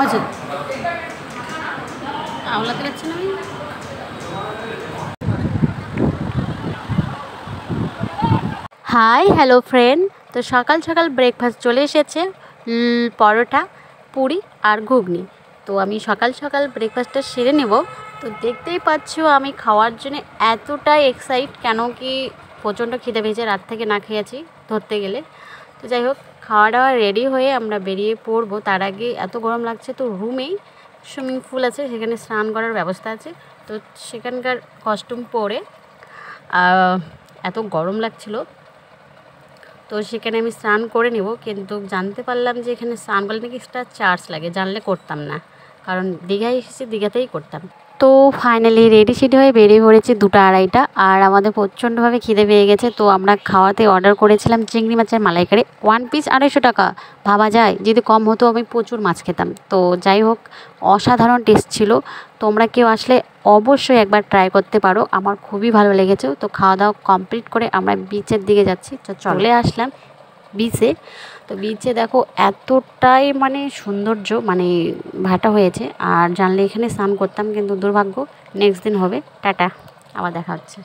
আচ্ছা আমলাতে পারছি না আমি। হাই হ্যালো ফ্রেন্ড, তো সকাল সকাল ব্রেকফাস্ট চলে এসেছে, পরোটা, পুরি আর ঘুগনি। তো আমি সকাল সকাল ব্রেকফাস্টটা সেরে নেব। তো দেখতেই পাচ্ছ আমি খাওয়ার জন্য এতটাই এক্সাইট, কেন কি প্রচণ্ড খিদে পেয়েছে, রাত থেকে না খেয়েছি ধরতে গেলে। তো যাই হোক, খাওয়া দাওয়া রেডি হয়ে আমরা বেরিয়ে পড়বো। তার আগে এত গরম লাগছে, তো রুমেই সুইমিং পুল আছে, সেখানে স্নান করার ব্যবস্থা আছে। তো সেখানকার কস্টিউম পরে এত গরম লাগছিল, তো সেখানে আমি স্নান করে নেব। কিন্তু জানতে পারলাম যে এখানে স্নান করলে নাকি এক্সট্রা চার্জ লাগে, জানলে করতাম না, কারণ দীঘায় এসেছি, দীঘাতেই করতাম। তো ফাইনালি রেডি সেডি হয়ে বেরিয়ে পড়েছি 2টা 2:30টা, আর আমাদের প্রচণ্ডভাবে খিদে পেয়ে গেছে। তো আমরা খাওয়াতে অর্ডার করেছিলাম চিংড়ি মাছের মালাইকারি, 1 পিস 250 টাকা। ভাবা যায়, যদি কম হতো আমি প্রচুর মাছ খেতাম। তো যাই হোক, অসাধারণ টেস্ট ছিল। তোমরা কেউ আসলে অবশ্যই একবার ট্রাই করতে পারো, আমার খুবই ভালো লেগেছে। তো খাওয়া দাওয়া কমপ্লিট করে আমরা বিচের দিকে যাচ্ছি। তো চলে আসলাম বিচে। তো বিচে দেখো এতটাই মানে সৌন্দর্য, মানে ভাটা হয়েছে। আর জানলে এখানে স্নান করতাম, কিন্তু দুর্ভাগ্য নেক্সট দিন হবে। টাটা, আবার দেখা হচ্ছে।